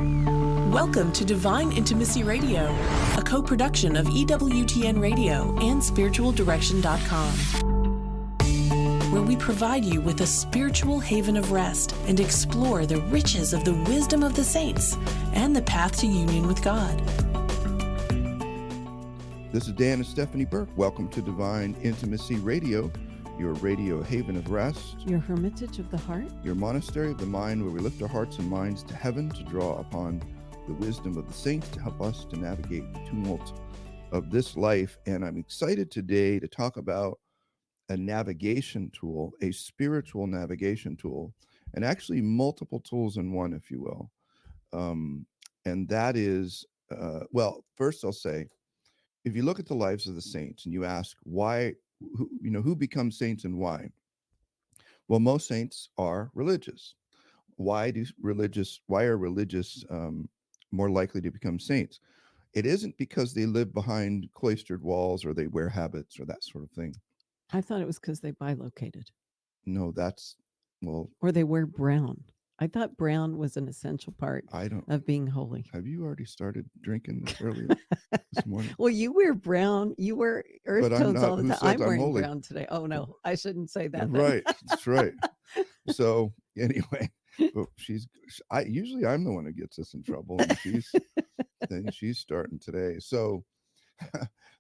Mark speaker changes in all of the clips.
Speaker 1: Welcome to Divine Intimacy Radio, a co-production of EWTN Radio and SpiritualDirection.com, where we provide you with a spiritual haven of rest and explore the riches of the wisdom of the saints and the path to union with God.
Speaker 2: This is Dan and Stephanie Burke. Welcome to Divine Intimacy Radio, your radio haven of rest,
Speaker 3: your hermitage of the heart,
Speaker 2: your monastery of the mind, where we lift our hearts and minds to heaven to draw upon the wisdom of the saints to help us to navigate the tumult of this life. And I'm excited today to talk about a navigation tool, a spiritual navigation tool, and actually multiple tools in one, if you will. And that is, well, first I'll say, if you look at the lives of the saints and you ask why, who becomes saints and why? Well, most saints are religious. Why are religious more likely to become saints? It isn't because they live behind cloistered walls or they wear habits or that sort of thing.
Speaker 3: I thought it was because they bilocated.
Speaker 2: No,
Speaker 3: or they wear brown. I thought brown was an essential part of being holy.
Speaker 2: Have you already started drinking this earlier this morning?
Speaker 3: Well, you wear brown. You wear earth tones all the time. I'm wearing holy? Brown today. Oh, no, I shouldn't say that.
Speaker 2: Right. That's right. So anyway, usually I'm the one who gets us in trouble. And she's starting today. So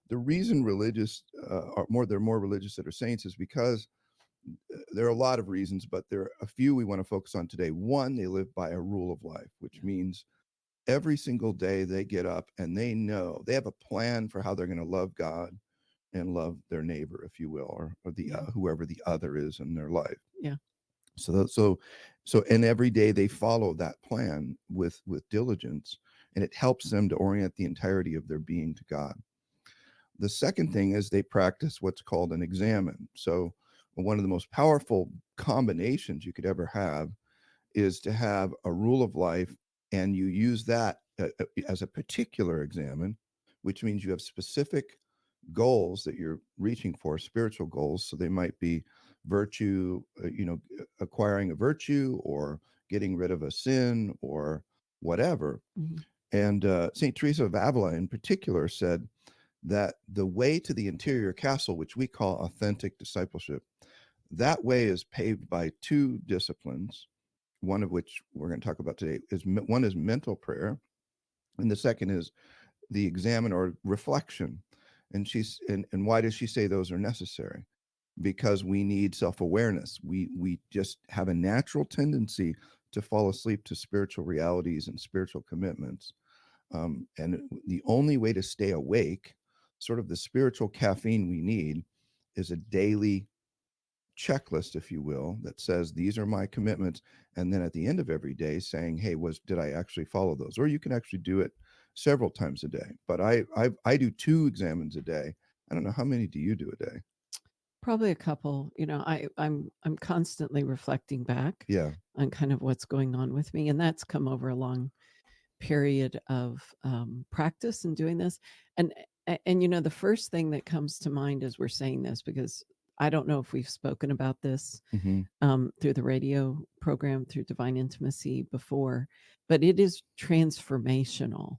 Speaker 2: the reason they're more religious that are saints is because there are a lot of reasons, but there are a few we want to focus on today. One, they live by a rule of life, which means every single day they get up and they know they have a plan for how they're going to love God and love their neighbor, if you will, or whoever the other is in their life.
Speaker 3: Yeah.
Speaker 2: So and every day they follow that plan with diligence, and it helps them to orient the entirety of their being to God. The second thing is they practice what's called an examen. So one of the most powerful combinations you could ever have is to have a rule of life, and you use that as a particular examen, which means you have specific goals that you're reaching for, spiritual goals. So they might be virtue, acquiring a virtue or getting rid of a sin or whatever. Mm-hmm. And St. Teresa of Avila in particular said that the way to the interior castle, which we call authentic discipleship, that way is paved by two disciplines, one of which we're going to talk about today. One is mental prayer, and the second is the examen or reflection. And why does she say those are necessary? Because we need self-awareness. We just have a natural tendency to fall asleep to spiritual realities and spiritual commitments. And the only way to stay awake, sort of the spiritual caffeine we need, is a daily checklist, if you will, that says these are my commitments, and then at the end of every day saying, hey, did I actually follow those? Or you can actually do it several times a day, but I do 2 examens a day. I don't know, how many do you do a day?
Speaker 3: Probably a couple. I'm constantly reflecting back on kind of what's going on with me, and that's come over a long period of practice and doing this. And the first thing that comes to mind as we're saying this, because I don't know if we've spoken about this through the radio program, through Divine Intimacy before, but it is transformational.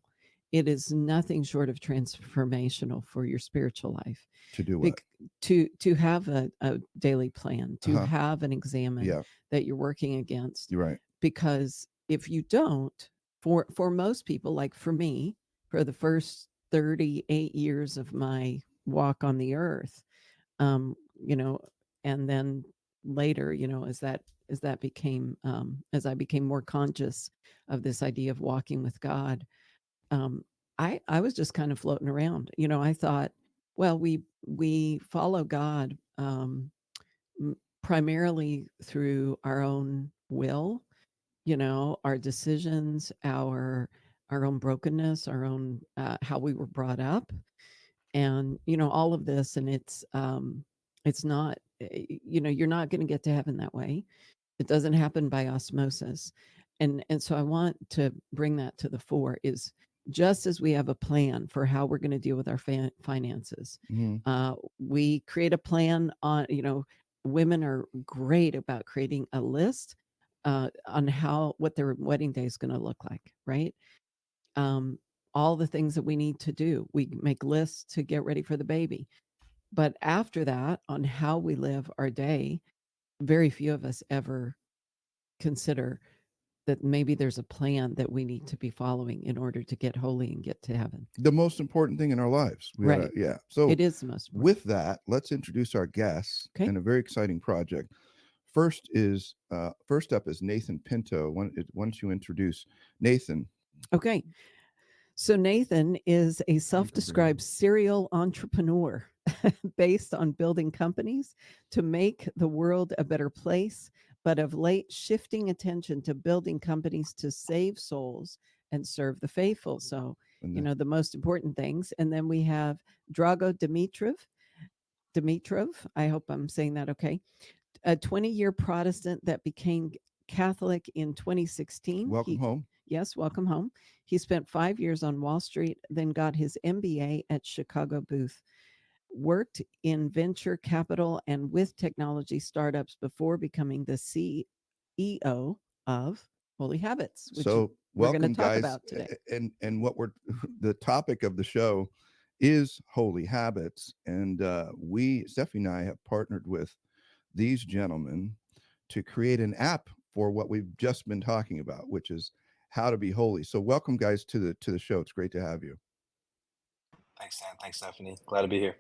Speaker 3: It is nothing short of transformational for your spiritual life.
Speaker 2: To do what?
Speaker 3: To have a daily plan, to have an examen that you're working against.
Speaker 2: You're right.
Speaker 3: Because if you don't, for most people, like for me, for the first 38 years of my walk on the earth, and then later, as I became more conscious of this idea of walking with God, I was just kind of floating around. I thought, well, we follow God primarily through our own will, our decisions, our own brokenness, our own how we were brought up, and all of this, and it's not, you're not going to get to heaven that way. It doesn't happen by osmosis. And so I want to bring that to the fore, is just as we have a plan for how we're going to deal with our finances, we create a plan on, women are great about creating a list on what their wedding day is going to look like, right? All the things that we need to do. We make lists to get ready for the baby. But after that, on how we live our day, very few of us ever consider that maybe there's a plan that we need to be following in order to get holy and get to heaven.
Speaker 2: The most important thing in our lives.
Speaker 3: Right.
Speaker 2: Yeah. So
Speaker 3: it is the most important.
Speaker 2: With that, let's introduce our guests and a very exciting project. First up is Nathan Pinto. Why don't you introduce Nathan?
Speaker 3: Okay. So Nathan is a self-described serial entrepreneur based on building companies to make the world a better place, but of late shifting attention to building companies to save souls and serve the faithful. So, the most important things. And then we have Drago Dimitrov, I hope I'm saying that okay, a 20-year Protestant that became Catholic in 2016.
Speaker 2: Welcome home.
Speaker 3: Yes, welcome home. He spent 5 years on Wall Street, then got his MBA at Chicago Booth, worked in venture capital and with technology startups before becoming the CEO of Holy Habits, which we're going to talk about today.
Speaker 2: And what the topic of the show is Holy Habits. And Stephanie and I have partnered with these gentlemen to create an app for what we've just been talking about, which is how to be holy. So welcome, guys, to the show. It's great to have you.
Speaker 4: Thanks, Sam. Thanks, Stephanie. Glad to be here.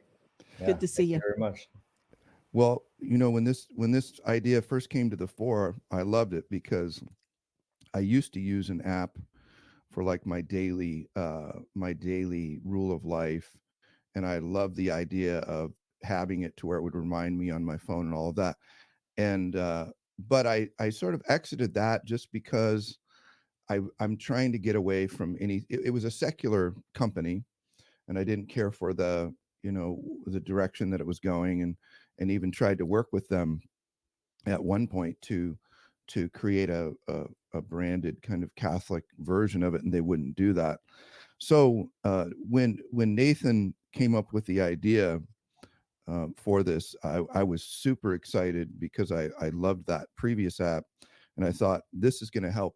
Speaker 3: Good to see you.
Speaker 5: Very much.
Speaker 2: Well, when this idea first came to the fore, I loved it because I used to use an app for like my daily rule of life, and I love the idea of having it to where it would remind me on my phone and all of that. And but I sort of exited that just because I'm trying to get away from it was a secular company, and I didn't care for the direction that it was going, and even tried to work with them at one point to create a branded kind of Catholic version of it, and they wouldn't do that. So when Nathan came up with the idea for this, I was super excited because I loved that previous app, and I thought this is going to help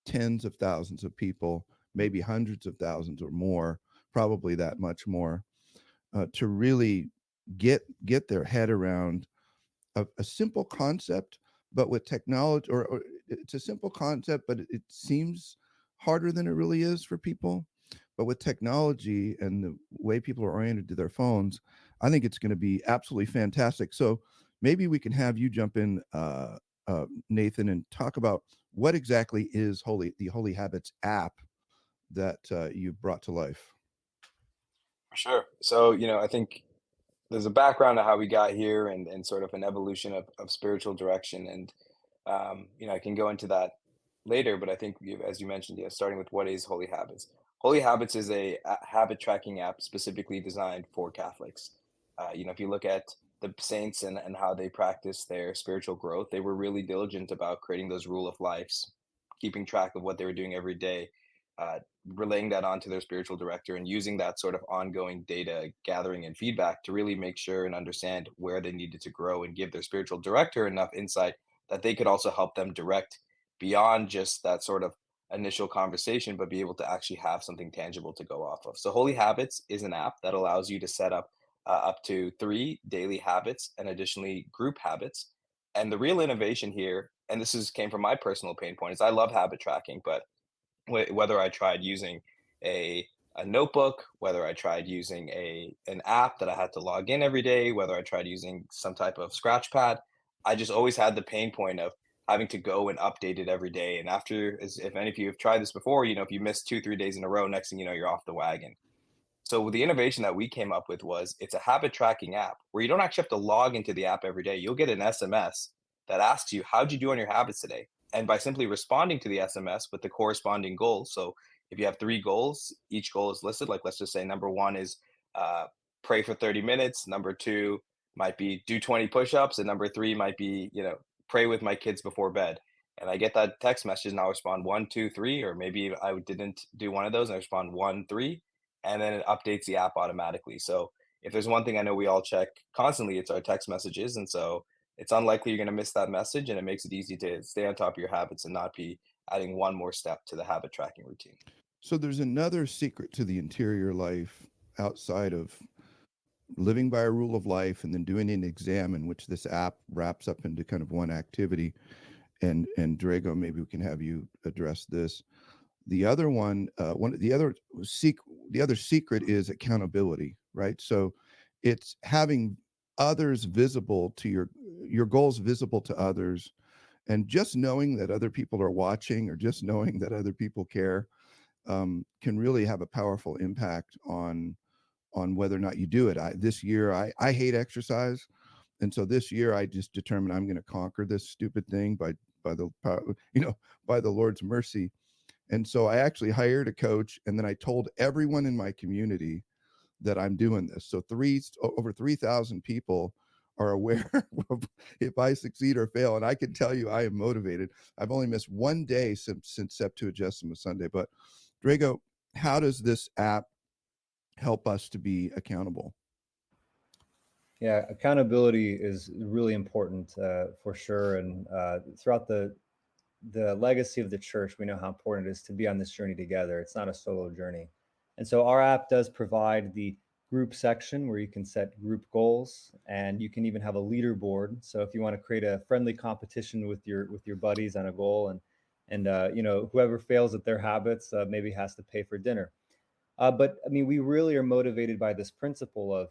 Speaker 2: tens of thousands of people, maybe hundreds of thousands or more, probably that much more, to really get their head around a simple concept, but with technology, or it's a simple concept, but it seems harder than it really is for people. But with technology and the way people are oriented to their phones, I think it's going to be absolutely fantastic. So maybe we can have you jump in, Nathan, and talk about what exactly is the Holy Habits app that you've brought to life.
Speaker 4: For sure. So, I think there's a background to how we got here and sort of an evolution of spiritual direction. And, I can go into that later, but I think as you mentioned, starting with what is Holy Habits. Holy Habits is a habit tracking app specifically designed for Catholics. If you look at the saints and how they practice their spiritual growth, they were really diligent about creating those rule of lives, keeping track of what they were doing every day, relaying that onto their spiritual director, and using that sort of ongoing data gathering and feedback to really make sure and understand where they needed to grow and give their spiritual director enough insight that they could also help them direct beyond just that sort of initial conversation, but be able to actually have something tangible to go off of. So Holy Habits is an app that allows you to set up to 3 daily habits and additionally group habits. And the real innovation here, and came from my personal pain point, is I love habit tracking, but whether I tried using a notebook, whether I tried using an app that I had to log in every day, whether I tried using some type of scratch pad, I just always had the pain point of having to go and update it every day. And if any of you have tried this before, if you miss 2-3 days in a row, next thing you know, you're off the wagon. So the innovation that we came up with was it's a habit tracking app where you don't actually have to log into the app every day. You'll get an SMS that asks you, how'd you do on your habits today? And by simply responding to the SMS with the corresponding goals. So if you have 3 goals, each goal is listed. Like, let's just say number 1 is pray for 30 minutes. Number 2 might be do 20 push-ups. And number 3 might be, pray with my kids before bed. And I get that text message and I'll respond 1, 2, 3, or maybe I didn't do one of those and I respond 1, 3, and then it updates the app automatically. So if there's one thing I know we all check constantly, it's our text messages. And so it's unlikely you're going to miss that message, and it makes it easy to stay on top of your habits and not be adding one more step to the habit tracking routine.
Speaker 2: So there's another secret to the interior life outside of living by a rule of life and then doing an exam, in which this app wraps up into kind of one activity. And Drago, maybe we can have you address this. The other the other secret is accountability, right? So it's having others visible to your goals visible to others, and just knowing that other people are watching, or just knowing that other people care, can really have a powerful impact on whether or not you do it. This year, I hate exercise, and so this year I just determined I'm going to conquer this stupid thing by the by the Lord's mercy. And so I actually hired a coach, and then I told everyone in my community that I'm doing this. So over 3,000 people are aware of if I succeed or fail. And I can tell you, I am motivated. I've only missed one day since Septuagesima Sunday. But Drago, how does this app help us to be accountable?
Speaker 5: Yeah, accountability is really important for sure. And throughout the legacy of the church, we know how important it is to be on this journey together. It's not a solo journey. And so our app does provide the group section where you can set group goals, and you can even have a leaderboard. So if you want to create a friendly competition with your buddies on a goal, and whoever fails at their habits maybe has to pay for dinner. But I mean, we really are motivated by this principle of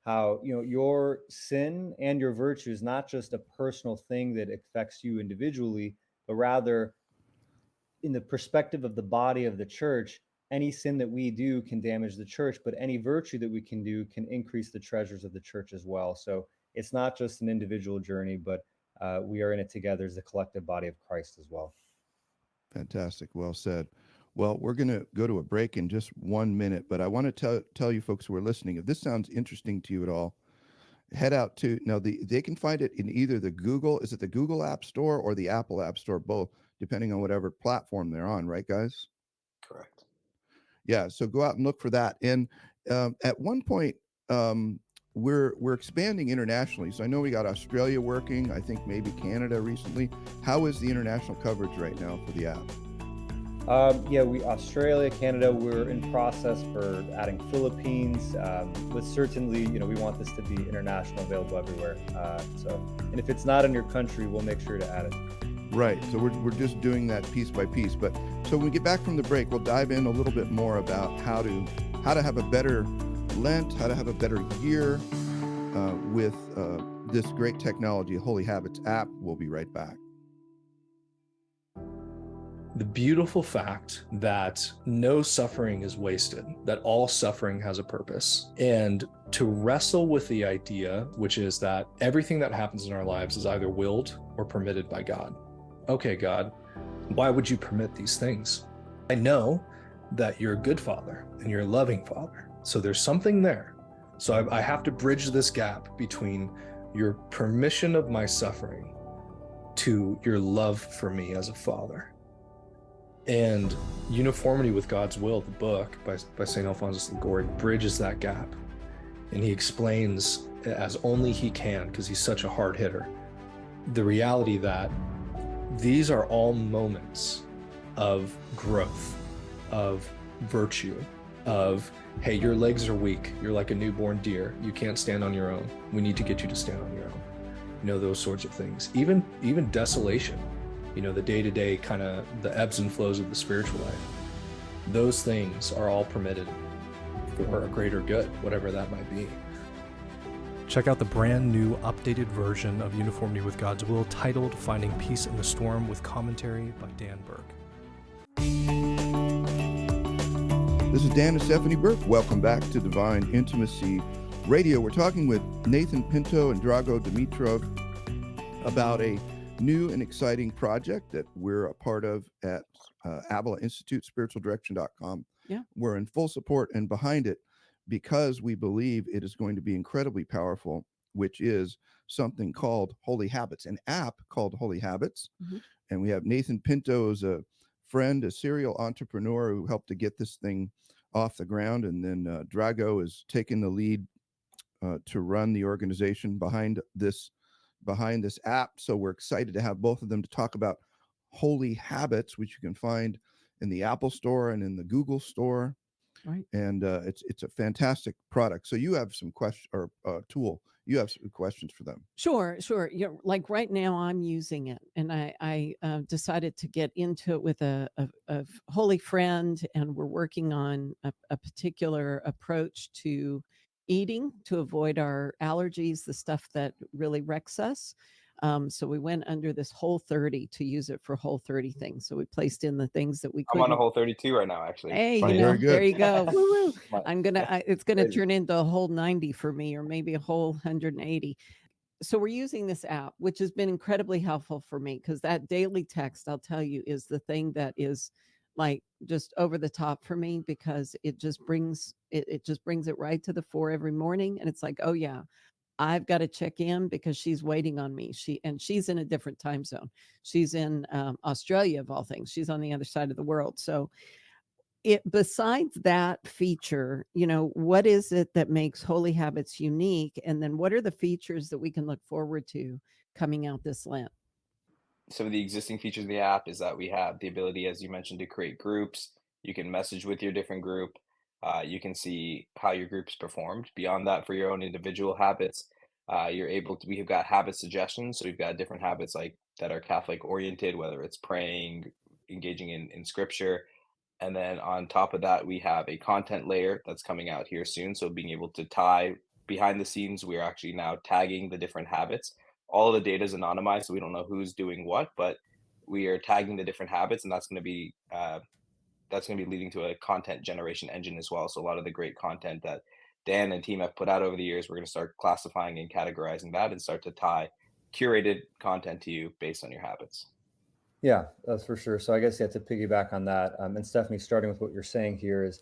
Speaker 5: how, your sin and your virtue is not just a personal thing that affects you individually, but rather in the perspective of the body of the church. Any sin that we do can damage the church, but any virtue that we can do can increase the treasures of the church as well. So it's not just an individual journey, but we are in it together as the collective body of Christ as well.
Speaker 2: Fantastic. Well said. Well, we're going to go to a break in just 1 minute, but I want to tell you folks who are listening, if this sounds interesting to you at all, head out to, now they can find it in either the Google App Store or the Apple App Store, both, depending on whatever platform they're on, right, guys?
Speaker 4: Correct.
Speaker 2: Yeah, so go out and look for that. And at one point, we're expanding internationally. So I know we got Australia working, I think maybe Canada recently. How is the international coverage right now for the app?
Speaker 5: Australia, Canada, we're in process for adding Philippines, but certainly, we want this to be international, available everywhere. And if it's not in your country, we'll make sure to add it.
Speaker 2: Right. So we're just doing that piece by piece. But so when we get back from the break, we'll dive in a little bit more about how to have a better Lent, how to have a better year with this great technology, Holy Habits app. We'll be right back.
Speaker 6: The beautiful fact that no suffering is wasted, that all suffering has a purpose, and to wrestle with the idea, which is that everything that happens in our lives is either willed or permitted by God. Okay, God, why would you permit these things? I know that you're a good father and you're a loving father. So there's something there. So I have to bridge this gap between your permission of my suffering to your love for me as a father. And Uniformity with God's Will, the book by St. Alphonsus Liguori, bridges that gap. And he explains, as only he can, because he's such a hard hitter, the reality that these are all moments of growth, of virtue, of, hey, your legs are weak. You're like a newborn deer. You can't stand on your own. We need to get you to stand on your own. Those sorts of things. Even desolation. The day-to-day kind of the ebbs and flows of the spiritual life. Those things are all permitted for a greater good, whatever that might be.
Speaker 7: Check out the brand new updated version of Uniformity with God's Will, titled Finding Peace in the Storm, with commentary by Dan Burke.
Speaker 2: This is Dan and Stephanie Burke. Welcome back to Divine Intimacy Radio. We're talking with Nathan Pinto and Drago Dimitrov about a new and exciting project that we're a part of at Avila Institute, spiritualdirection.com.
Speaker 3: Yeah.
Speaker 2: We're in full support and behind it because we believe it is going to be incredibly powerful, which is something called Holy Habits, an app called Holy Habits. Mm-hmm. And we have Nathan Pinto as a friend, a serial entrepreneur who helped to get this thing off the ground. And then Drago is taking the lead to run the organization behind this behind this app. So we're excited to have both of them to talk about Holy Habits, which you can find in the Apple Store and in the Google Store.
Speaker 3: Right.
Speaker 2: And it's a fantastic product. So you have some question or tool. You have some questions for them.
Speaker 3: Sure. Like right now, I'm using it, and I decided to get into it with a holy friend, and we're working on a particular approach to eating to avoid our allergies, the stuff that really wrecks us. So we went under this Whole30 to use it for Whole30 things. So we placed in the things that we
Speaker 4: I'm on a
Speaker 3: couldn't.
Speaker 4: Whole32 right now, actually.
Speaker 3: Hey,
Speaker 2: Right.
Speaker 3: you know,
Speaker 2: Very good.
Speaker 3: there you go. Woo-woo.
Speaker 5: My-
Speaker 3: It's gonna
Speaker 5: Crazy.
Speaker 3: turn into a Whole90 for me, or maybe a Whole180. So we're using this app, which has been incredibly helpful for me, because that daily text, I'll tell you, is the thing that is like just over the top for me, because it just brings it right to the fore every morning. And it's like, oh yeah, I've got to check in because she's waiting on me. She's in a different time zone. She's in Australia, of all things. She's on the other side of the world. So besides that feature, what is it that makes Holy Habits unique? And then what are the features that we can look forward to coming out this Lent?
Speaker 4: Some of the existing features of the app is that we have the ability, as you mentioned, to create groups. You can message with your different group. You can see how your group's performed. Beyond that, for your own individual habits, we have got habit suggestions. So we've got different habits like that are Catholic oriented, whether it's praying, engaging in scripture. And then on top of that, we have a content layer that's coming out here soon. So being able to tie behind the scenes, we're actually now tagging the different habits. All of the data is anonymized, so we don't know who's doing what, but we are tagging the different habits, and that's going to be leading to a content generation engine as well. So a lot of the great content that Dan and team have put out over the years, we're going to start classifying and categorizing that and start to tie curated content to you based on your habits.
Speaker 5: Yeah, that's for sure. So I guess to piggyback on that, and Stephanie, starting with what you're saying here is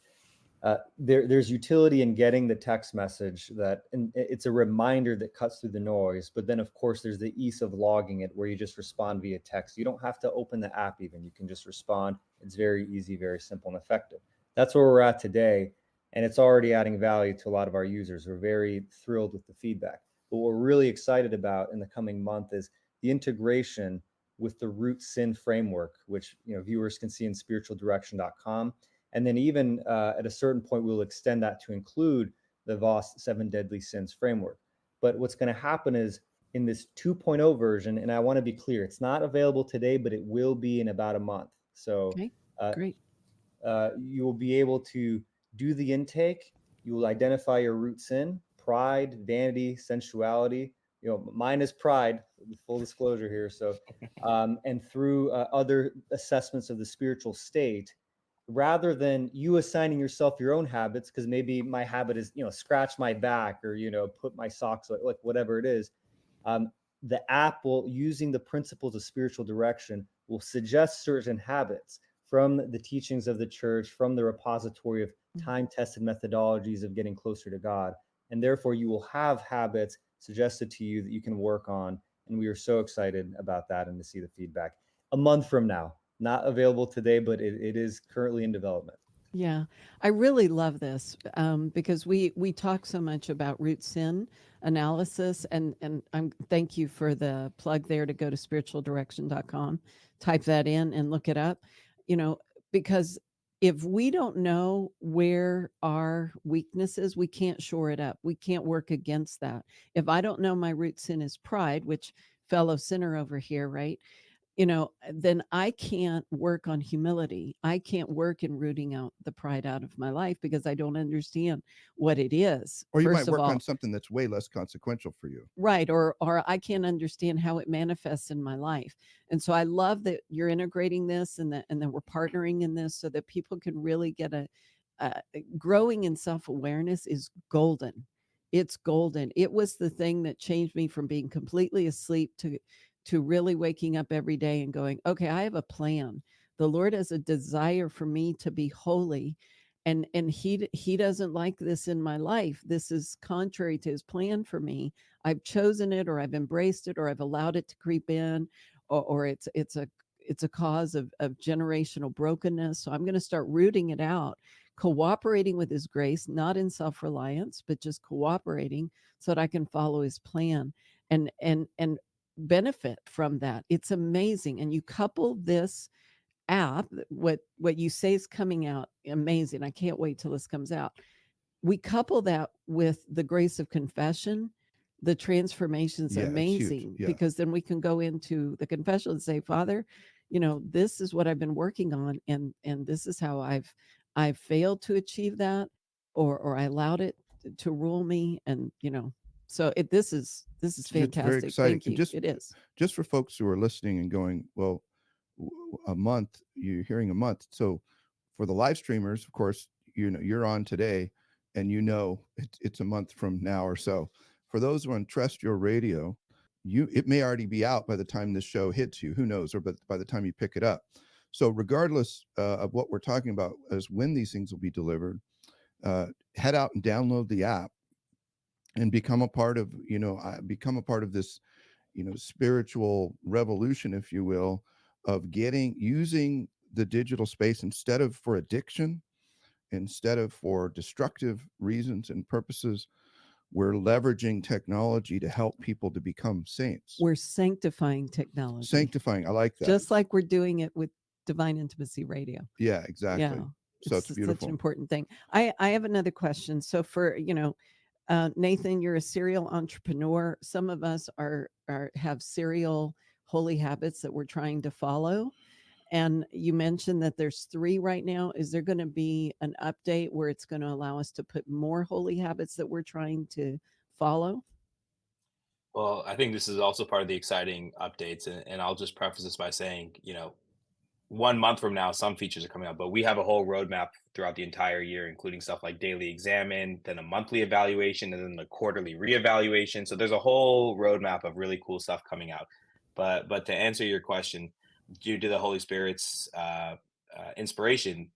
Speaker 5: there's utility in getting the text message and it's a reminder that cuts through the noise. But then, of course, there's the ease of logging it where you just respond via text. You don't have to open the app even. You can just respond. It's very easy, very simple and effective. That's where we're at today. And it's already adding value to a lot of our users. We're very thrilled with the feedback. But what we're really excited about in the coming month is the integration with the root sin framework, which viewers can see in spiritualdirection.com. And then even at a certain point, we'll extend that to include the Voss 7 Deadly Sins framework. But what's going to happen is in this 2.0 version, and I want to be clear, it's not available today, but it will be in about a month. So
Speaker 3: Okay, great.
Speaker 5: You will be able to do the intake. You will identify your root sin, pride, vanity, sensuality. Mine is pride, full disclosure here. So, and through other assessments of the spiritual state, rather than you assigning yourself your own habits, because maybe my habit is, scratch my back or, put my socks, like whatever it is. The app will, using the principles of spiritual direction, will suggest certain habits from the teachings of the church, from the repository of time-tested methodologies of getting closer to God. And therefore you will have habits suggested to you that you can work on. And we are so excited about that and to see the feedback a month from now. Not available today, but it is currently in development.
Speaker 3: Yeah, I really love this because we talk so much about root sin analysis, and thank you for the plug there to go to spiritualdirection.com, type that in and look it up, because if we don't know where our weakness is, we can't shore it up. We can't work against that. If I don't know my root sin is pride, which fellow sinner over here, right? Then I can't work on humility. I can't work in rooting out the pride out of my life because I don't understand what it is.
Speaker 2: Or you might work on something that's way less consequential for you.
Speaker 3: Right. Or I can't understand how it manifests in my life. And so I love that you're integrating this and that we're partnering in this so that people can really get growing in self-awareness is golden. It's golden. It was the thing that changed me from being completely asleep to really waking up every day and going, okay, I have a plan. The Lord has a desire for me to be holy. And he doesn't like this in my life. This is contrary to his plan for me. I've chosen it, or I've embraced it, or I've allowed it to creep in, or it's a cause of generational brokenness. So I'm going to start rooting it out, cooperating with his grace, not in self-reliance, but just cooperating so that I can follow his plan. and benefit from that. It's amazing. And you couple this app, what you say is coming out, amazing. I can't wait till this comes out. We couple that with the grace of confession. The transformation's amazing, because then we can go into the confession and say, Father, this is what I've been working on, and this is how I've failed to achieve that, or I allowed it to rule me, and so this is fantastic.
Speaker 2: It's very exciting.
Speaker 3: Thank you. It is.
Speaker 2: Just for folks who are listening and going, well, a month, you're hearing a month. So for the live streamers, of course, you're on today, and it's a month from now or so. For those who are on terrestrial radio, it may already be out by the time this show hits you. Who knows? Or by the time you pick it up. So regardless of what we're talking about as when these things will be delivered, head out and download the app and become a part of this, spiritual revolution, if you will, of using the digital space instead of for addiction, instead of for destructive reasons and purposes. We're leveraging technology to help people to become saints.
Speaker 3: We're sanctifying technology.
Speaker 2: Sanctifying, I like that.
Speaker 3: Just like we're doing it with Divine Intimacy Radio.
Speaker 2: Yeah, exactly. Yeah. So it's beautiful.
Speaker 3: Such an important thing. I have another question. So for, Nathan, you're a serial entrepreneur. Some of us have serial holy habits that we're trying to follow. And you mentioned that there's 3 right now. Is there going to be an update where it's going to allow us to put more holy habits that we're trying to follow?
Speaker 8: Well, I think this is also part of the exciting updates. And I'll just preface this by saying, 1 month from now, some features are coming out, but we have a whole roadmap throughout the entire year, including stuff like daily examine, then a monthly evaluation, and then the quarterly reevaluation. So there's a whole roadmap of really cool stuff coming out. But to answer your question, due to the Holy Spirit's inspiration,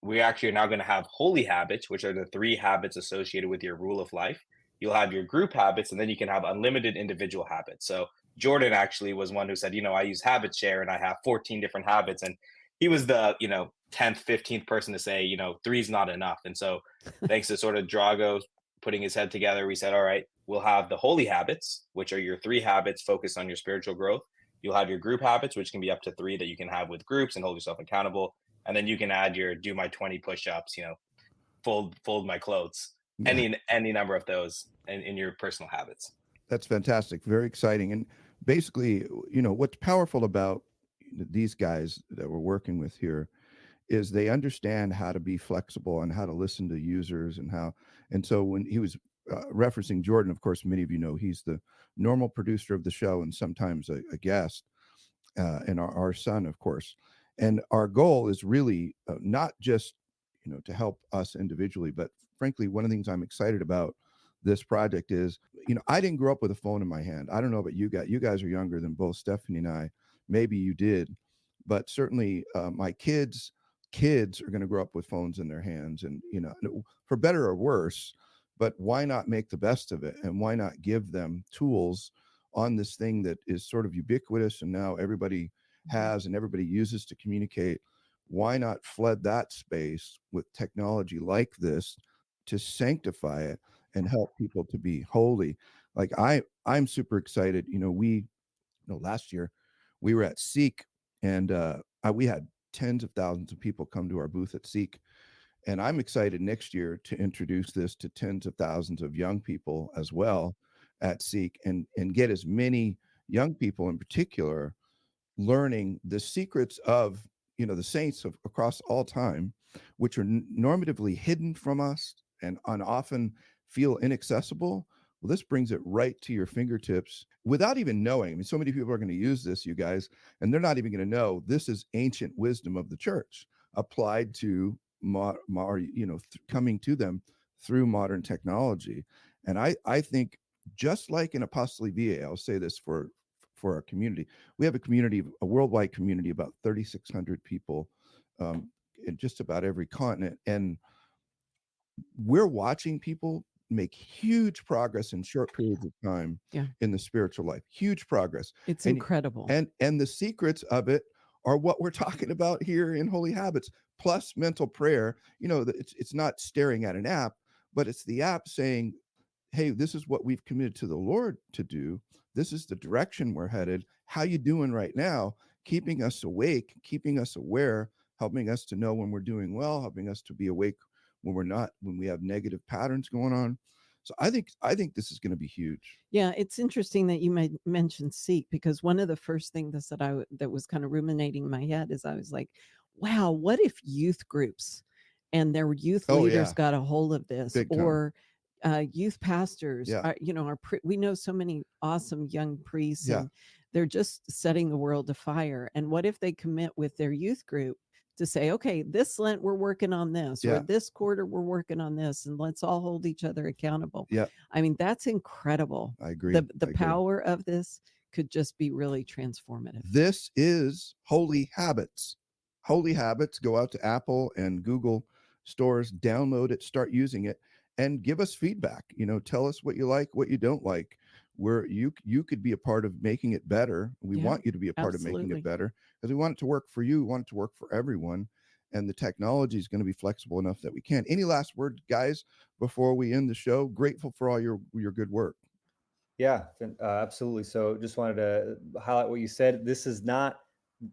Speaker 8: we actually are now going to have holy habits, which are the 3 habits associated with your rule of life. You'll have your group habits, and then you can have unlimited individual habits. So Jordan actually was one who said, I use habit share and I have 14 different habits. And he was the, 10th, 15th person to say, 3 is not enough. And so thanks to sort of Drago putting his head together, we said, all right, we'll have the holy habits, which are your 3 habits focused on your spiritual growth. You'll have your group habits, which can be up to 3 that you can have with groups and hold yourself accountable. And then you can add your do my 20 push-ups, fold my clothes, any number of those in your personal habits.
Speaker 2: That's fantastic. Very exciting. And basically, what's powerful about these guys that we're working with here is they understand how to be flexible and how to listen to users and so when he was referencing Jordan, of course, many of you know he's the normal producer of the show and sometimes a guest, and our son, of course. And our goal is really not just, to help us individually, but frankly, one of the things I'm excited about this project is, I didn't grow up with a phone in my hand. I don't know about you guys. You guys are younger than both Stephanie and I. Maybe you did, but certainly my kids are going to grow up with phones in their hands, and, for better or worse. But why not make the best of it? And why not give them tools on this thing that is sort of ubiquitous and now everybody has and everybody uses to communicate? Why not flood that space with technology like this to sanctify it and help people to be holy? Like I'm super excited. Last year we were at Seek, and we had tens of thousands of people come to our booth at Seek. And I'm excited next year to introduce this to tens of thousands of young people as well at Seek, and get as many young people in particular learning the secrets of, the saints across all time, which are normatively hidden from us and often feel inaccessible. Well, this brings it right to your fingertips without even knowing. I mean, so many people are going to use this, you guys, and they're not even going to know this is ancient wisdom of the church applied to coming to them through modern technology. And I think just like in Apostolic VA, I'll say this for our community, we have a worldwide community, about 3,600 people in just about every continent. And we're watching people make huge progress in short periods of time in the spiritual life, huge progress.
Speaker 3: It's incredible.
Speaker 2: And the secrets of it are what we're talking about here in Holy Habits, plus mental prayer. It's not staring at an app, but it's the app saying, hey, this is what we've committed to the Lord to do. This is the direction we're headed. How you doing right now? Keeping us awake, keeping us aware, helping us to know when we're doing well, helping us to be awake when we're not, when we have negative patterns going on. So I think this is going to be huge.
Speaker 3: Yeah, it's interesting that you mention seek, because one of the first things that was kind of ruminating in my head is I was like, wow, what if youth groups and their youth leaders got a hold of this, or youth pastors? We know so many awesome young priests, and they're just setting the world afire. And what if they commit with their youth group to say, okay, this Lent we're working on this, or this quarter we're working on this, and let's all hold each other accountable.
Speaker 2: Yeah.
Speaker 3: I mean, that's incredible.
Speaker 2: I agree.
Speaker 3: The power of this could just be really transformative.
Speaker 2: This is Holy Habits. Holy Habits. Go out to Apple and Google stores, download it, start using it, and give us feedback. Tell us what you like, what you don't like. Where you could be a part of making it better. We want you to be a part of making it better, because we want it to work for you. We want it to work for everyone. And the technology is going to be flexible enough that we can. Any last word, guys, before we end the show? Grateful for all your good work.
Speaker 5: Yeah, absolutely. So just wanted to highlight what you said. This is not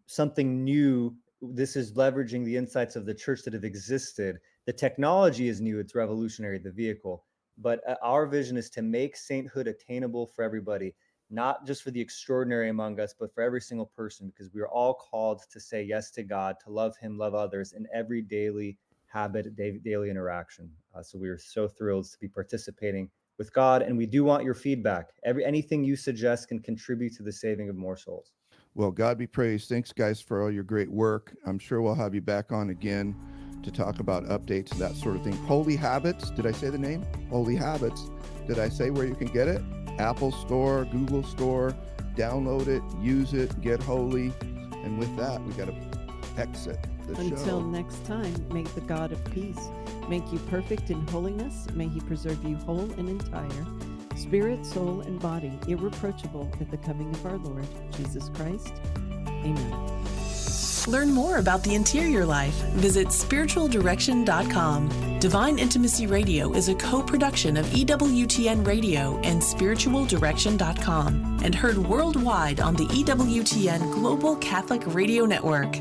Speaker 5: something new. This is leveraging the insights of the church that have existed. The technology is new. It's revolutionary, the vehicle. But our vision is to make sainthood attainable for everybody, not just for the extraordinary among us, but for every single person, because we are all called to say yes to God, to love him, love others in every daily habit, daily interaction. So we are so thrilled to be participating with God. And we do want your feedback. Anything you suggest can contribute to the saving of more souls.
Speaker 2: Well, God be praised. Thanks, guys, for all your great work. I'm sure we'll have you back on again to talk about updates and that sort of thing. Holy Habits. Did I say the name? Holy Habits. Did I say where you can get it? Apple Store, Google Store. Download it, use it, get holy. And with that, we got to exit the show.
Speaker 3: Until next time, may the God of peace make you perfect in holiness. May he preserve you whole and entire, spirit, soul, and body, irreproachable at the coming of our Lord Jesus Christ. Amen.
Speaker 1: Learn more about the interior life. Visit spiritualdirection.com. Divine Intimacy Radio is a co-production of EWTN Radio and spiritualdirection.com and heard worldwide on the EWTN Global Catholic Radio Network.